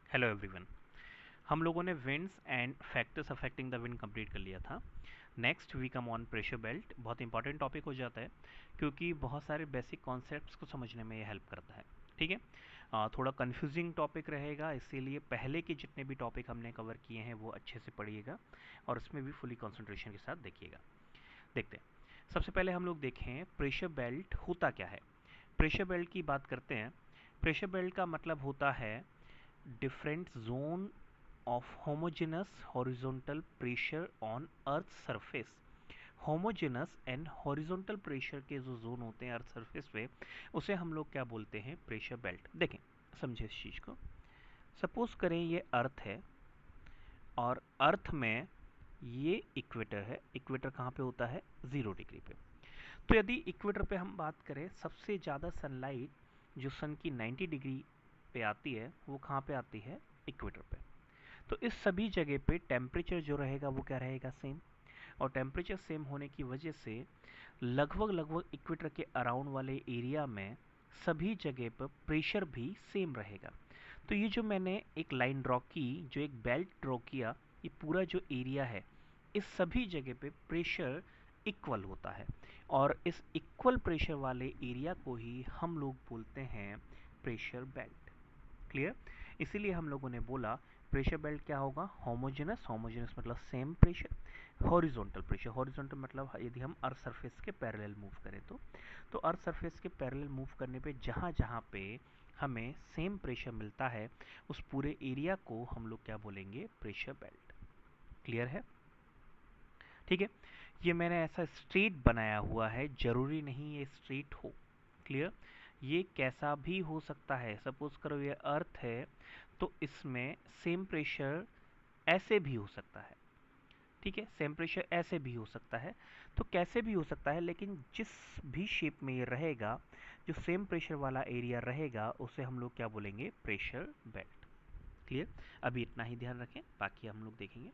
Hello everyone. हम लोगों ने winds and factors affecting the wind complete कर लिया था। Next we come on pressure belt. बहुत इंपॉर्टेंट टॉपिक हो जाता है क्योंकि बहुत सारे बेसिक कॉन्सेप्ट्स को समझने में ये हेल्प करता है। ठीक है। थोड़ा कंफ्यूजिंग टॉपिक रहेगा, इसीलिए पहले के जितने भी टॉपिक हमने कवर किए हैं वो अच्छे से पढ़िएगा और उसमें भी फुली कंसंट्रेशन के साथ देखिएगा। देखते हैं, सबसे पहले हम लोग देखें प्रेशर बेल्ट होता क्या है। प्रेशर बेल्ट की बात करते हैं। प्रेशर बेल्ट का मतलब होता है different zone of homogeneous horizontal pressure on earth surface। homogeneous and horizontal pressure के जो जोन होते हैं अर्थ सरफेस पे, उसे हम लोग क्या बोलते हैं, प्रेशर बेल्ट। देखें, समझे इस चीज को। सपोज करें ये अर्थ है और अर्थ में ये इक्वेटर है। इक्वेटर कहाँ पे होता है, 0 डिग्री पे। तो यदि इक्वेटर पे हम बात करें, सबसे ज़्यादा सनलाइट जो सन की 90 डिग्री पे आती है वो कहाँ पे आती है, इक्वेटर पे। तो इस सभी जगह पे टेम्परेचर जो रहेगा वो क्या रहेगा, सेम। और टेम्परेचर सेम होने की वजह से लगभग लगभग इक्वेटर के अराउंड वाले एरिया में सभी जगह पर प्रेशर भी सेम रहेगा। तो ये जो मैंने एक लाइन ड्रॉ की, जो एक बेल्ट ड्रॉ किया, ये पूरा जो एरिया है इस सभी जगह पे प्रेशर इक्वल होता है और इस इक्वल प्रेशर वाले एरिया को ही हम लोग बोलते हैं प्रेशर बेल्ट। क्लियर। इसीलिए हम लोगों ने बोला प्रेशर बेल्ट क्या होगा, होमोजेनस। होमोजेनस मतलब same pressure. Horizontal pressure, horizontal मतलब यदि हम अर्थ सरफेस के पैरेलल मूव करें तो अर्थ सरफेस के पैरेलल मूव करने पे जहाँ जहाँ पे हमें सेम प्रेशर मिलता है उस पूरे एरिया को हम लोग क्या बोलेंगे, प्रेशर बेल्ट। क्लियर है। ठीक है। ये मैंने ऐसा स्ट्रेट बनाया हुआ है, जरूरी नहीं ये स्ट्रेट हो। क्लियर। ये कैसा भी हो सकता है। सपोज करो ये अर्थ है तो इसमें सेम प्रेशर ऐसे भी हो सकता है। ठीक है, सेम प्रेशर ऐसे भी हो सकता है। तो कैसे भी हो सकता है, लेकिन जिस भी शेप में ये रहेगा, जो सेम प्रेशर वाला एरिया रहेगा उसे हम लोग क्या बोलेंगे, प्रेशर बेल्ट। क्लियर। अभी इतना ही ध्यान रखें, बाकी हम लोग देखेंगे।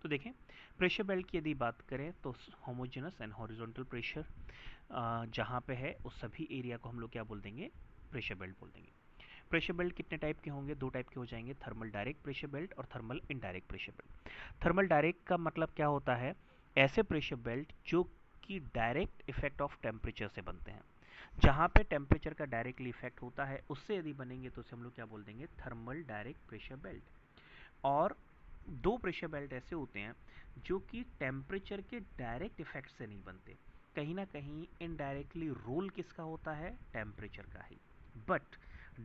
तो देखें, प्रेशर बेल्ट की यदि बात करें तो होमोजेनस एंड हॉरिजॉन्टल प्रेशर जहाँ पे है उस सभी एरिया को हम लोग क्या बोल देंगे, प्रेशर बेल्ट बोल देंगे। प्रेशर बेल्ट कितने टाइप के होंगे, दो टाइप के हो जाएंगे, थर्मल डायरेक्ट प्रेशर बेल्ट और thermal indirect pressure belt. Thermal direct का मतलब क्या होता है, ऐसे प्रेशर बेल्ट जो कि डायरेक्ट इफेक्ट ऑफ टेम्परेचर से बनते हैं। जहाँ पे टेम्परेचर का डायरेक्टली इफेक्ट होता है उससे यदि बनेंगे तो उसे हम लोग क्या बोल देंगे, थर्मल डायरेक्ट प्रेशर बेल्ट। और दो प्रेशर बेल्ट ऐसे होते हैं जो कि टेम्परेचर के डायरेक्ट इफेक्ट से नहीं बनते, कहीं ना कहीं इनडायरेक्टली रोल किसका होता है, टेम्परेचर का ही, बट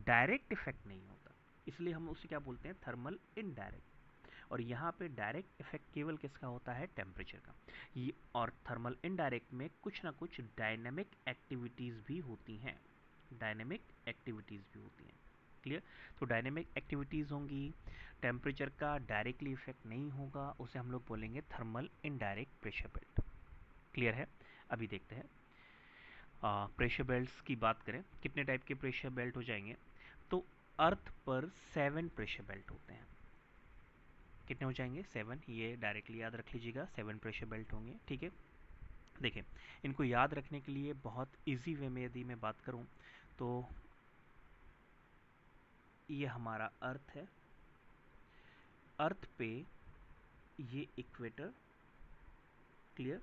डायरेक्ट इफेक्ट नहीं होता, इसलिए हम उसे क्या बोलते हैं, थर्मल इनडायरेक्ट। और यहाँ पे डायरेक्ट इफेक्ट केवल किसका होता है, टेम्परेचर का। ये और थर्मल इनडायरेक्ट में कुछ ना कुछ डायनेमिक एक्टिविटीज़ भी होती हैं। डायनेमिक एक्टिविटीज़ भी होती हैं। क्लियर। तो डायनेमिक एक्टिविटीज़ होंगी, टेम्परेचर का डायरेक्टली इफेक्ट नहीं होगा, उसे हम लोग बोलेंगे thermal indirect pressure belt. Clear है। अभी देखते हैं प्रेशर बेल्ट्स की बात करें, कितने टाइप के प्रेशर बेल्ट हो जाएंगे। तो अर्थ पर 7 प्रेशर बेल्ट होते हैं। कितने हो जाएंगे, 7। ये डायरेक्टली याद रख लीजिएगा, 7 प्रेशर बेल्ट होंगे। ठीक है। देखिए, इनको याद रखने के लिए बहुत इजी वे में यदि मैं बात करूं तो ये हमारा अर्थ है। अर्थ पे ये इक्वेटर। क्लियर।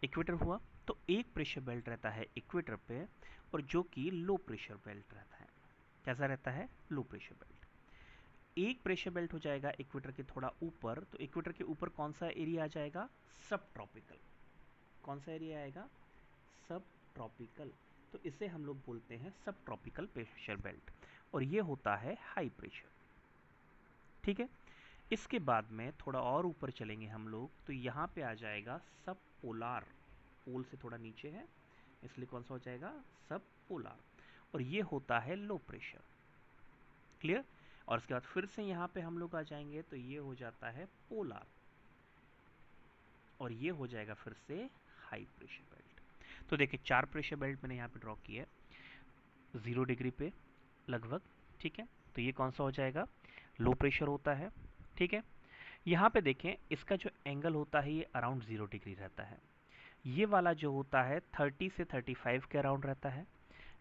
इक्वेटर हुआ तो एक प्रेशर बेल्ट रहता है इक्वेटर पे और जो कि लो प्रेशर बेल्ट रहता है। कैसा रहता है, लो प्रेशर बेल्ट। एक प्रेशर बेल्ट हो जाएगा इक्वेटर के थोड़ा ऊपर, तो इक्वेटर के ऊपर कौन सा एरिया आ जाएगा, सब ट्रॉपिकल। कौन सा एरिया आएगा, सब ट्रॉपिकल। तो इसे हम लोग बोलते हैं सब ट्रॉपिकल प्रेशर बेल्ट और ये होता है हाई प्रेशर। ठीक है। इसके बाद में थोड़ा और ऊपर चलेंगे हम लोग तो यहाँ पे आ जाएगा सब पोलार। पोल से थोड़ा नीचे है इसलिए कौन सा हो जाएगा, सब पोलार। और ये होता है लो प्रेशर। क्लियर। और इसके बाद फिर से यहाँ पे हम लोग आ जाएंगे तो ये हो जाता है पोलार और ये हो जाएगा फिर से हाई प्रेशर बेल्ट। तो देखिए, 4 प्रेशर बेल्ट मैंने यहाँ पे ड्रॉ किया है 0 डिग्री पे लगभग। ठीक है। तो ये कौन सा हो जाएगा, लो प्रेशर होता है। ठीक है। यहाँ पे देखें, इसका जो एंगल होता है ये अराउंड 0 डिग्री रहता है। ये वाला जो होता है 30 से 35 के अराउंड रहता है।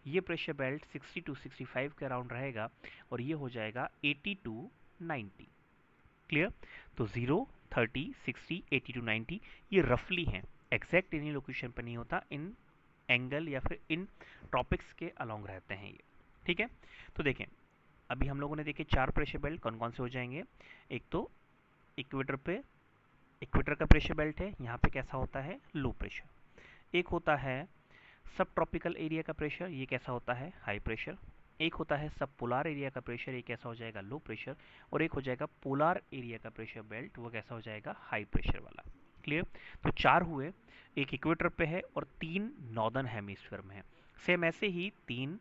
ये प्रेशर बेल्ट 60 टू 65 के अराउंड रहेगा और ये हो जाएगा 80 टू 90। क्लियर? तो 0, 30, 60, 80 टू 90 ये रफली हैं, एग्जैक्ट इन्हीं लोकेशन पर नहीं होता, इन एंगल या फिर इन ट्रॉपिक्स के अलोंग रहते हैं ये। ठीक है, तो देखें अभी हम लोगों ने देखे 4 प्रेशर बेल्ट कौन कौन से हो जाएंगे। एक तो इक्वेटर पे, इक्वेटर का प्रेशर बेल्ट है, यहाँ पे कैसा होता है, लो प्रेशर। एक होता है सब ट्रॉपिकल एरिया का प्रेशर, ये कैसा होता है, हाई प्रेशर। एक होता है सब पोलार एरिया का प्रेशर, ये कैसा हो जाएगा, लो प्रेशर। और एक हो जाएगा पोलार एरिया का प्रेशर बेल्ट, वो कैसा हो जाएगा, हाई प्रेशर वाला। क्लियर? तो 4 हुए, एक इक्वेटर पे है और 3 नॉर्दर्न हेमिस्फीयर में है। सेम ऐसे ही 3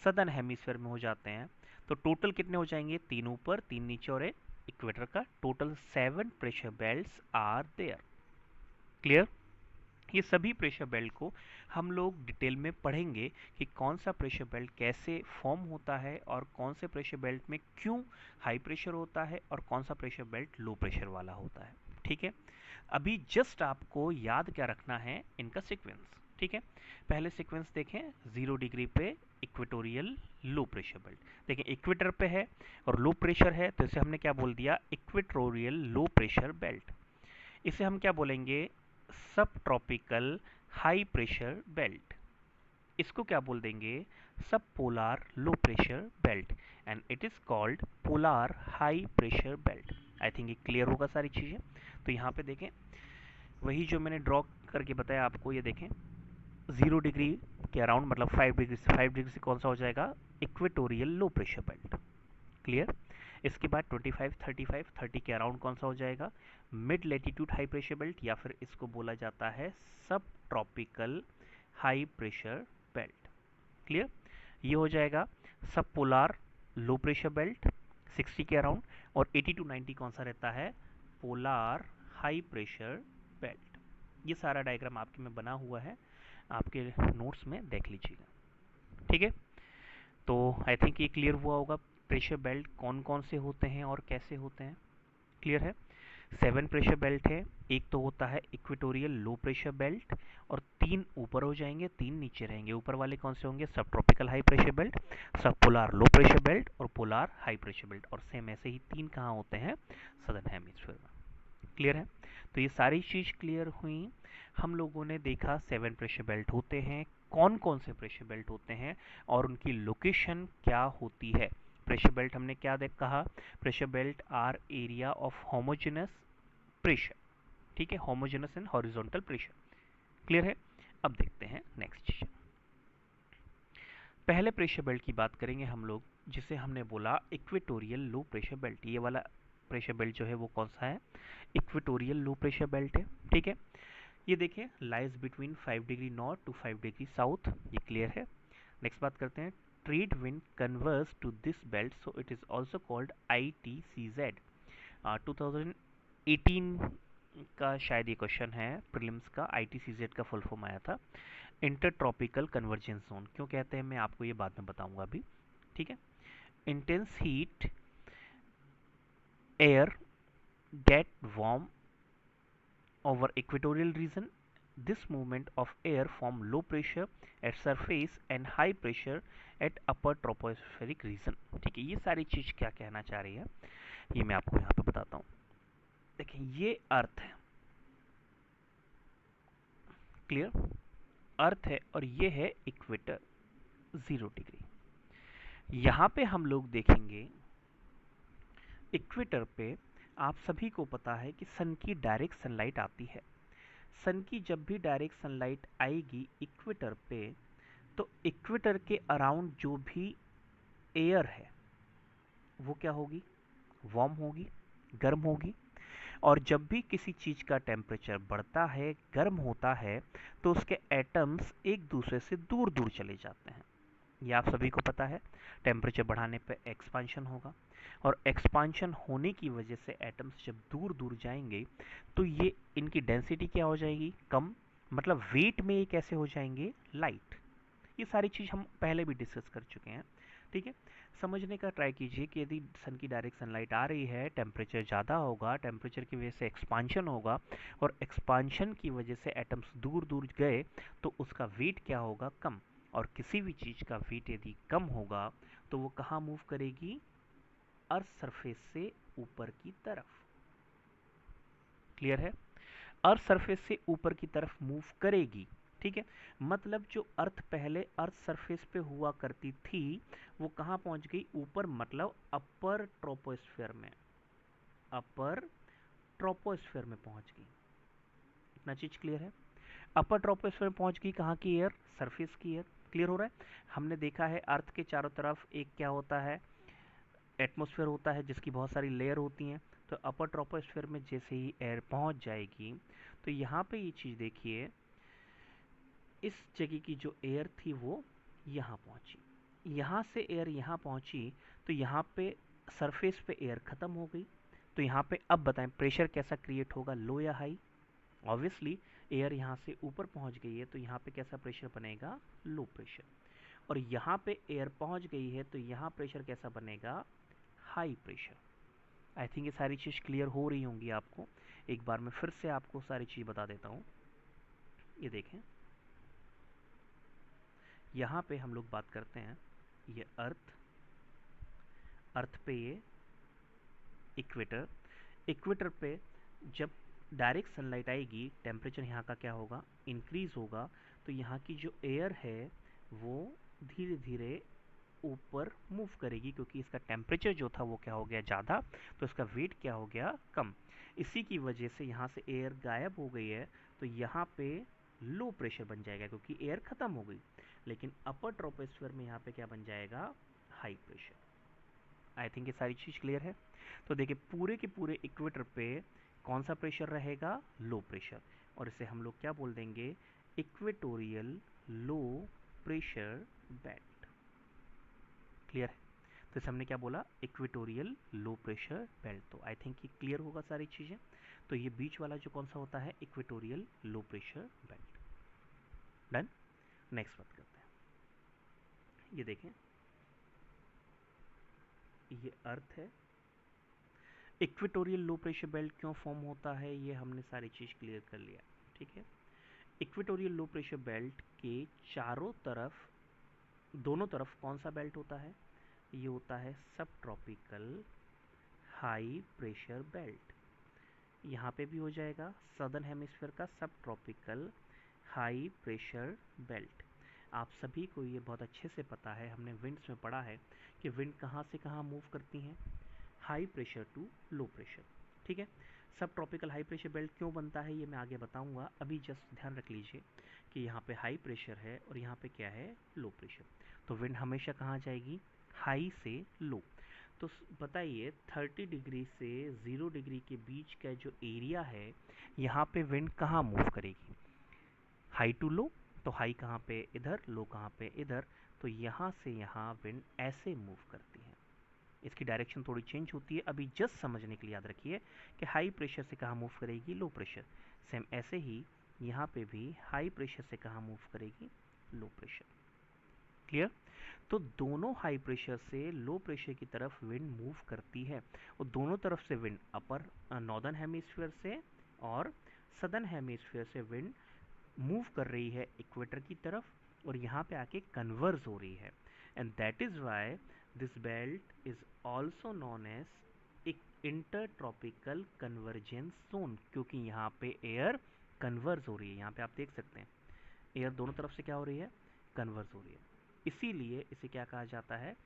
सदर्न हेमिस्फीयर में हो जाते हैं। तो टोटल कितने हो जाएंगे, 3 ऊपर 3 नीचे और एक इक्वेटर का, total 7 pressure belts are there. Clear? ये सभी प्रेशर बेल्ट को हम लोग डिटेल में पढ़ेंगे कि कौन सा प्रेशर बेल्ट कैसे फॉर्म होता है और कौन से प्रेशर बेल्ट में क्यों हाई प्रेशर होता है और कौन सा प्रेशर बेल्ट लो प्रेशर वाला होता है। ठीक है, अभी जस्ट आपको याद क्या रखना है, इनका सीक्वेंस। ठीक है, पहले सीक्वेंस देखें, 0 डिग्री पे इक्वेटोरियल लो प्रेशर बेल्ट। देखें इक्वेटर पे है और लो प्रेशर है, तो इसे हमने क्या बोल दिया, इक्वेटोरियल लो प्रेशर बेल्ट। इसे हम क्या बोलेंगे, सब ट्रॉपिकल हाई प्रेशर बेल्ट। इसको क्या बोल देंगे, सब polar low pressure belt, and it is called polar high pressure belt. I think ये क्लियर होगा सारी चीजें। तो यहाँ पे देखें वही जो मैंने ड्रॉ करके बताया आपको, ये देखें 0 डिग्री के अराउंड, मतलब 5 डिग्री से कौन सा हो जाएगा, equatorial low pressure belt. Clear? इसके बाद 25, 35, 30 के अराउंड कौन सा हो जाएगा, mid latitude high pressure belt, या फिर इसको बोला जाता है सब tropical high pressure belt. Clear? ये हो जाएगा सब पोलार लो प्रेशर बेल्ट 60 के अराउंड, और 80 टू 90 कौन सा रहता है, पोलार हाई प्रेशर बेल्ट। ये सारा डायग्राम आपके में बना हुआ है, आपके नोट्स में देख लीजिएगा। ठीक है, तो आई थिंक ये क्लियर हुआ होगा प्रेशर बेल्ट कौन कौन से होते हैं और कैसे होते हैं। क्लियर है? 7 प्रेशर बेल्ट है, एक तो होता है इक्वेटोरियल लो प्रेशर बेल्ट, और 3 ऊपर हो जाएंगे 3 नीचे रहेंगे। ऊपर वाले कौन से होंगे, सब ट्रॉपिकल हाई प्रेशर बेल्ट, सब पोलार लो प्रेशर बेल्ट और पोलार हाई प्रेशर बेल्ट। और सेम ऐसे ही 3 कहाँ होते हैं, सदर्न हेमिस्फीयर में। क्लियर है? तो ये सारी चीज क्लियर हुई। हम लोगों ने देखा 7 प्रेशर बेल्ट होते हैं, कौन कौन से प्रेशर बेल्ट होते हैं और उनकी लोकेशन क्या होती है। प्रेशर बेल्ट हमने क्या कहा, pressure belt are area of homogeneous pressure. ठीक है, homogeneous and horizontal pressure. Clear है? अब देखते हैं नेक्स्ट चीज। पहले प्रेशर बेल्ट की बात करेंगे हम लोग, जिसे हमने बोला इक्वेटोरियल लो प्रेशर बेल्ट। ये वाला प्रेशर बेल्ट जो है वो कौन सा है, इक्वेटोरियल लो प्रेशर बेल्ट है। ठीक है, ये देखिए lies between 5 degree north to 5 degree south, ये क्लियर है। नेक्स्ट बात करते हैं, trade wind converse to this belt, so it is also called ITCZ। 2018 का शायद ये क्वेश्चन है प्रीलिम्स का, ITCZ का फुल फॉर्म आया था, इंटर ट्रॉपिकल कन्वर्जेंस जोन। क्यों कहते हैं मैं आपको ये बाद में बताऊंगा अभी। ठीक है, intense heat air get warm over equatorial region. This movement of air form low pressure at surface and high pressure at upper tropospheric region। ठीक है, ये सारी चीज क्या कहना चाह रही है ये मैं आपको यहाँ पे बताता हूँ। देखिए ये अर्थ है, क्लियर, अर्थ है और ये है इक्वेटर 0 डिग्री। यहाँ पे हम लोग देखेंगे इक्वेटर पे आप सभी को पता है कि सन की डायरेक्ट सनलाइट आती है। सन की जब भी डायरेक्ट सनलाइट आएगी इक्वेटर पे, तो इक्वेटर के अराउंड जो भी एयर है वो क्या होगी, वार्म होगी, गर्म होगी। और जब भी किसी चीज का टेम्परेचर बढ़ता है, गर्म होता है, तो उसके एटम्स एक दूसरे से दूर दूर चले जाते हैं। ये आप सभी को पता है, टेम्परेचर बढ़ाने पे एक्सपांशन होगा, और एक्सपांशन होने की वजह से एटम्स जब दूर दूर जाएंगे तो ये इनकी डेंसिटी क्या हो जाएगी, कम, मतलब वेट में ये कैसे हो जाएंगे, लाइट। ये सारी चीज हम पहले भी डिस्कस कर चुके हैं। ठीक है, समझने का ट्राई कीजिए कि यदि सन की डायरेक्ट सनलाइट आ रही है, टेम्परेचर ज़्यादा होगा, टेम्परेचर की वजह से एक्सपांशन होगा, और एक्सपांशन की वजह से एटम्स दूर दूर गए तो उसका वेट क्या होगा, कम, और किसी भी चीज़ का वेट यदि कम होगा तो वो कहाँ मूव करेगी? अर्थ सरफेस से ऊपर की तरफ। क्लियर है? अर्थ सरफेस से ऊपर की तरफ मूव करेगी। ठीक है, मतलब जो अर्थ पहले अर्थ सरफेस पे हुआ करती थी वो कहाँ पहुंच गई? ऊपर, मतलब अपर ट्रोपोस्फेयर में, अपर ट्रोपोस्फेयर में पहुंच गई। इतना चीज क्लियर है? अपर ट्रोपोस्फेयर में पहुंच गई। कहाँ की एयर? सरफेस की एयर। क्लियर हो रहा है? हमने देखा है अर्थ के चारों तरफ एक क्या होता है? एटमॉस्फेयर होता है जिसकी बहुत सारी लेयर होती हैं। तो अपर ट्रोपोस्फेयर में जैसे ही एयर पहुंच जाएगी तो यहाँ पे ये चीज़ देखिए, इस जगह की जो एयर थी वो यहाँ पहुंची, यहाँ से एयर यहाँ पहुंची, तो यहाँ पे सरफेस पे एयर खत्म हो गई। तो यहाँ पे अब बताएं प्रेशर कैसा क्रिएट होगा, लो या हाई? ऑब्वियसली एयर यहाँ से ऊपर पहुंच गई है तो यहाँ पे कैसा प्रेशर बनेगा? Low pressure. और यहाँ पे एयर पहुंच गई है तो यहाँ प्रेशर कैसा बनेगा? High pressure. आई थिंक ये सारी चीज़ क्लियर हो रही होंगी आपको। एक बार मैं फिर से आपको सारी चीज़ बता देता हूँ। ये देखें, यहाँ पे हम लोग बात करते हैं, ये अर्थ, अर्थ पे ये इक्वेटर, इक्वेटर पे जब डायरेक्ट सनलाइट आएगी टेम्परेचर यहाँ का क्या होगा? इंक्रीज होगा। तो यहाँ की जो एयर है वो धीरे धीरे ऊपर मूव करेगी क्योंकि इसका टेम्परेचर जो था वो क्या हो गया? ज़्यादा, तो इसका वेट क्या हो गया? कम। इसी की वजह से यहाँ से एयर गायब हो गई है तो यहाँ पे लो प्रेशर बन जाएगा क्योंकि एयर खत्म हो गई। लेकिन अपर ट्रोपोस्फेयर में यहाँ पे क्या बन जाएगा? High pressure. आई थिंक ये सारी चीज़ क्लियर है। तो देखिए पूरे के पूरे इक्वेटर पे कौन सा प्रेशर रहेगा? Low pressure. और इसे हम लोग क्या बोल देंगे? Equatorial low pressure belt. Clear है? तो इसे हमने क्या बोला? Equatorial low pressure belt. तो आई थिंक ये क्लियर होगा सारी चीज़ें। तो ये बीच वाला जो कौन सा होता है? Equatorial low pressure belt. Done. Next बात करते हैं। ये देखें, ये अर्थ है। इक्वेटोरियल लो प्रेशर बेल्ट क्यों फॉर्म होता है ये हमने सारी चीज़ क्लियर कर लिया। ठीक है, इक्वेटोरियल लो प्रेशर बेल्ट के चारों तरफ, दोनों तरफ कौन सा बेल्ट होता है? ये होता है सब ट्रॉपिकल हाई प्रेशर बेल्ट। यहाँ पे भी हो जाएगा सदर्न हेमिस्फीयर का सब ट्रॉपिकल हाई प्रेशर बेल्ट। आप सभी को ये बहुत अच्छे से पता है, हमने विंड्स में पढ़ा है कि विंड कहाँ से कहाँ मूव करती हैं? High pressure to low pressure. ठीक है, सब ट्रॉपिकल हाई प्रेशर बेल्ट क्यों बनता है ये मैं आगे बताऊंगा। अभी जस्ट ध्यान रख लीजिए कि यहाँ पे हाई प्रेशर है और यहाँ पे क्या है? Low pressure. तो विंड हमेशा कहाँ जाएगी? हाई से लो। तो बताइए 30 डिग्री से 0 डिग्री के बीच का जो एरिया है यहाँ पे विंड कहाँ मूव करेगी? High to low. तो हाई कहाँ पे? इधर। लो कहाँ पे? इधर। तो यहाँ से यहाँ विंड ऐसे मूव करती है। इसकी डायरेक्शन थोड़ी चेंज होती है। अभी जस्ट समझने के लिए याद रखिए कि हाई प्रेशर से कहाँ मूव करेगी? Low pressure. सेम ऐसे ही यहाँ पे भी हाई प्रेशर से कहाँ मूव करेगी? Low pressure. क्लियर? तो दोनों हाई प्रेशर से लो प्रेशर की तरफ विंड मूव करती है और दोनों तरफ से विंड, अपर नॉर्दर्न हेमिस्फीयर से और सदर्न हेमिस्फीयर से विंड मूव कर रही है इक्वेटर की तरफ और यहाँ पे आके कन्वर्ज हो रही है। And that is why this belt is also known as inter tropical convergence zone, क्योंकि यहाँ पे एयर कन्वर्ज हो रही है। यहाँ पे आप देख सकते हैं एयर दोनों तरफ से क्या हो रही है? कन्वर्ज हो रही है। इसीलिए इसे क्या कहा जाता है?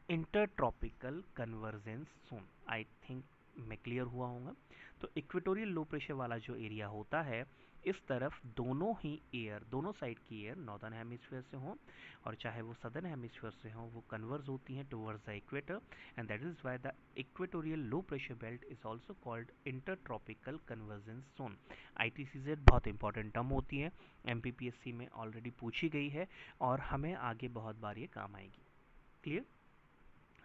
Inter tropical convergence zone. I think मैं क्लियर हुआ होगा। तो इक्वेटोरियल लो प्रेशर वाला जो एरिया होता है, इस तरफ दोनों ही एयर, दोनों साइड की एयर नॉर्दर्न हेमिस्फीयर से हो और चाहे वो सदर्न हेमिस्फीयर से हो, वो कन्वर्ज होती हैं towards the equator and that is why the equatorial low pressure belt is also called inter tropical convergence zone. ITCZ बहुत इंपॉर्टेंट टर्म होती है, एमपीपीएससी में ऑलरेडी पूछी गई है और हमें आगे बहुत बार ये काम आएगी। क्लियर?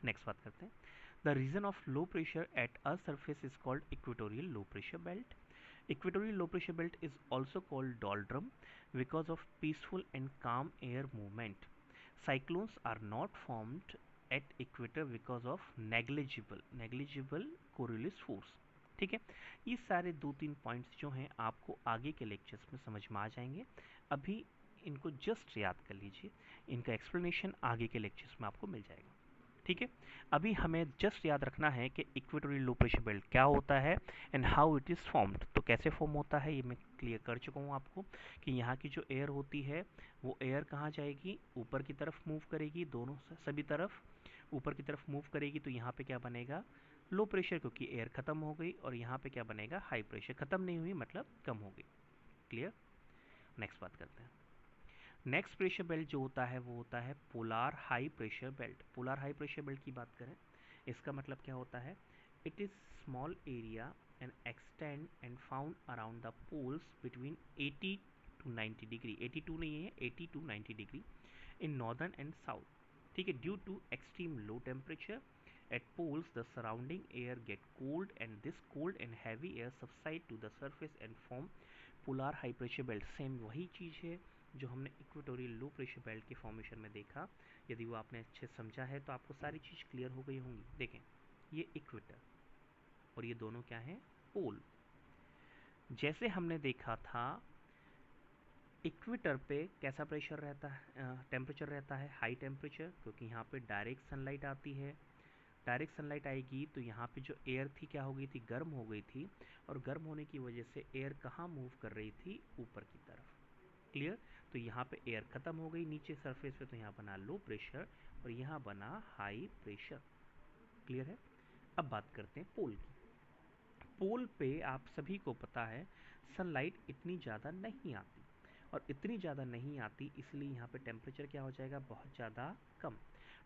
नेक्स्ट बात करते हैं। The region of low pressure at earth surface is called equatorial low pressure belt. Equatorial low pressure belt is also called doldrum because of peaceful and calm air movement. Cyclones are not formed at equator because of negligible Coriolis force. ठीक है, ये सारे दो तीन points जो हैं आपको आगे के लेक्चर्स में समझ में आ जाएंगे। अभी इनको जस्ट याद कर लीजिए, इनका एक्सप्लेनेशन आगे के लेक्चर्स में आपको मिल जाएगा। ठीक है, अभी हमें जस्ट याद रखना है कि इक्वेटोरियल लो प्रेशर बेल्ट क्या होता है and how it is formed. तो कैसे फॉर्म होता है ये मैं क्लियर कर चुका हूँ आपको कि यहाँ की जो एयर होती है वो एयर कहाँ जाएगी, ऊपर की तरफ मूव करेगी, दोनों सभी तरफ ऊपर की तरफ मूव करेगी। तो यहाँ पे क्या बनेगा, लो प्रेशर, क्योंकि एयर खत्म हो गई। और यहाँ पे क्या बनेगा, हाई प्रेशर, खत्म नहीं हुई मतलब कम हो गई। क्लियर, नेक्स्ट बात करते हैं। नेक्स्ट प्रेशर बेल्ट जो होता है वो होता है polar high pressure belt. Polar high pressure belt की बात करें, इसका मतलब क्या होता है, it is small area and extend and found around the poles between 80 to 90 degree, 82 नहीं है, 80 to 90 degree in northern and south. ठीक है, due to extreme low temperature at poles the surrounding air get cold and this cold and heavy air subside to the surface and form polar high pressure belt। Same वही चीज़ है जो हमने equatorial low pressure belt के formation में देखा। यदि वो आपने अच्छे समझा है तो आपको सारी चीज़ क्लियर हो गई होंगी। देखें, ये इक्वेटर और ये दोनों क्या है, पोल। जैसे हमने देखा था इक्वेटर पे कैसा प्रेशर रहता है, टेम्परेचर रहता है, हाई टेम्परेचर, क्योंकि यहाँ पे डायरेक्ट सनलाइट आती है। डायरेक्ट सनलाइट आएगी तो यहाँ पे जो एयर थी क्या हो गई थी, गर्म हो गई थी। और गर्म होने की वजह से एयर कहाँ मूव कर रही थी, ऊपर की तरफ। क्लियर, तो यहाँ पे एयर खत्म हो गई नीचे सरफेस पे, तो यहाँ बना लो प्रेशर और यहाँ बना हाई प्रेशर। क्लियर है, अब बात करते हैं पोल की। पोल पे आप सभी को पता है सनलाइट इतनी ज़्यादा नहीं आती, और इतनी ज़्यादा नहीं आती इसलिए यहाँ पे टेम्परेचर क्या हो जाएगा, बहुत ज़्यादा कम।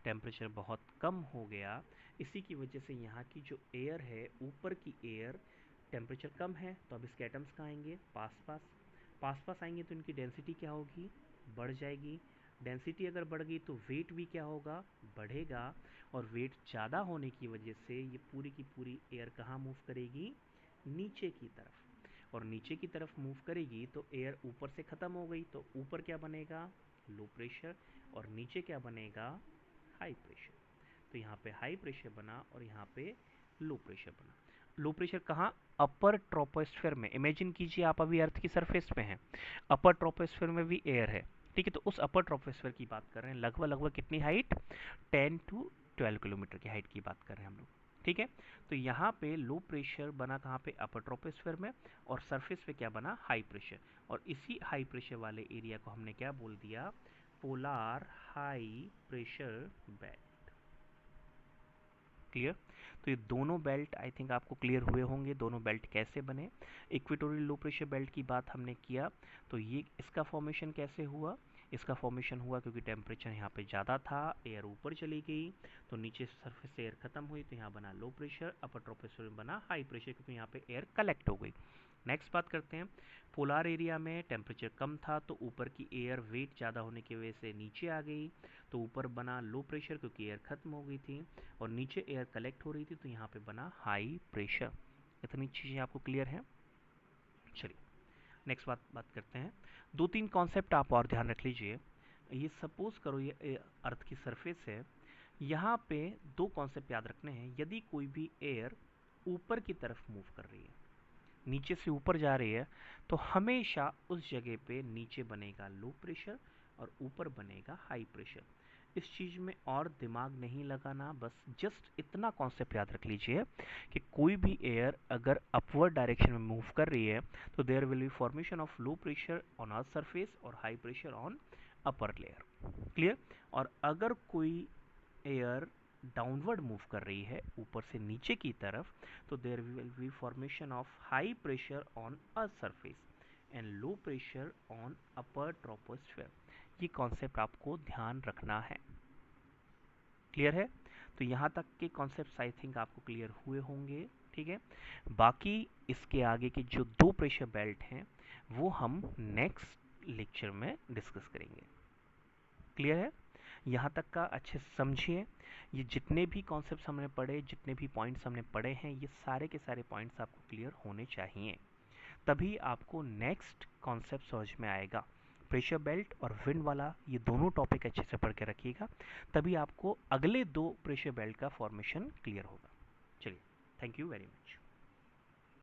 टेम्परेचर बहुत कम हो गया, इसी की वजह से यहाँ की जो एयर है, ऊपर की एयर, टेम्परेचर कम है तो अब इसके एटम्स कहाँ आएंगे, पास पास आएंगे तो इनकी डेंसिटी क्या होगी, बढ़ जाएगी। डेंसिटी अगर बढ़ गई तो वेट भी क्या होगा, बढ़ेगा। और वेट ज़्यादा होने की वजह से ये पूरी की पूरी एयर कहाँ मूव करेगी, नीचे की तरफ। और नीचे की तरफ मूव करेगी तो एयर ऊपर से ख़त्म हो गई, तो ऊपर क्या बनेगा, लो प्रेशर, और नीचे क्या बनेगा, हाई प्रेशर। तो यहाँ पे हाई प्रेशर बना और यहाँ पे लो प्रेशर बना। लो प्रेशर कहाँ, अपर ट्रोपोस्फेयर में। इमेजिन कीजिए आप अभी अर्थ की सरफेस पे हैं, अपर ट्रोपोस्फेयर में भी एयर है। ठीक है, तो उस अपर ट्रोपोस्फेयर की बात कर रहे हैं, लगभग लगभग कितनी हाइट, 10 टू 12 किलोमीटर की हाइट की बात कर रहे हैं हम लोग। ठीक है, तो यहाँ पे लो प्रेशर बना कहाँ पे, अपर ट्रोपोस्फेयर में, और सरफेस पे क्या बना, हाई प्रेशर। और इसी हाई प्रेशर वाले एरिया को हमने क्या बोल दिया, polar high pressure belt. Clear, तो ये दोनों बेल्ट आई थिंक आपको क्लियर हुए होंगे, दोनों बेल्ट कैसे बने। इक्वेटोरियल लो प्रेशर बेल्ट की बात हमने किया, तो ये इसका फॉर्मेशन कैसे हुआ, इसका फॉर्मेशन हुआ क्योंकि टेम्परेचर यहाँ पे ज़्यादा था, एयर ऊपर चली गई, तो नीचे सरफेस से एयर खत्म हुई, तो यहाँ बना लो प्रेशर, अपर ट्रोपोस्फेयर में बना हाई प्रेशर क्योंकि यहाँ पे एयर कलेक्ट हो गई। नेक्स्ट बात करते हैं, पोलार एरिया में टेम्परेचर कम था तो ऊपर की एयर वेट ज़्यादा होने की वजह से नीचे आ गई, तो ऊपर बना लो प्रेशर क्योंकि एयर खत्म हो गई थी, और नीचे एयर कलेक्ट हो रही थी तो यहाँ पे बना हाई प्रेशर। इतनी चीज़ें आपको क्लियर हैं। चलिए नेक्स्ट बात करते हैं। दो तीन कॉन्सेप्ट आप और ध्यान रख लीजिए। ये सपोज करो ये अर्थ की सरफेस है, यहाँ पे दो कॉन्सेप्ट याद रखने हैं। यदि कोई भी एयर ऊपर की तरफ मूव कर रही है, नीचे से ऊपर जा रही है, तो हमेशा उस जगह पे नीचे बनेगा लो प्रेशर और ऊपर बनेगा हाई प्रेशर। इस चीज़ में और दिमाग नहीं लगाना, बस जस्ट इतना कॉन्सेप्ट याद रख लीजिए कि कोई भी एयर अगर अपवर्ड डायरेक्शन में मूव कर रही है तो there will be formation of low pressure on earth surface और high pressure on upper layer. Clear, और अगर कोई एयर डाउनवर्ड मूव कर रही है ऊपर से नीचे की तरफ, तो there will be formation of high pressure on earth surface and low pressure on upper troposphere. ये कॉन्सेप्ट आपको ध्यान रखना है। क्लियर है, तो यहाँ तक के कॉन्सेप्ट आई थिंक आपको क्लियर हुए होंगे। ठीक है, बाकी इसके आगे के जो दो प्रेशर बेल्ट हैं वो हम नेक्स्ट लेक्चर में डिस्कस करेंगे। क्लियर है, यहाँ तक का अच्छे से समझिए। ये जितने भी कॉन्सेप्ट्स हमने पढ़े, जितने भी पॉइंट्स हमने पढ़े हैं, ये सारे के सारे पॉइंट्स आपको क्लियर होने चाहिए, तभी आपको नेक्स्ट कॉन्सेप्ट समझ में आएगा। प्रेशर बेल्ट और विंड वाला ये दोनों टॉपिक अच्छे से पढ़ के रखिएगा, तभी आपको अगले दो प्रेशर बेल्ट का फॉर्मेशन क्लियर होगा। चलिए, थैंक यू वेरी मच।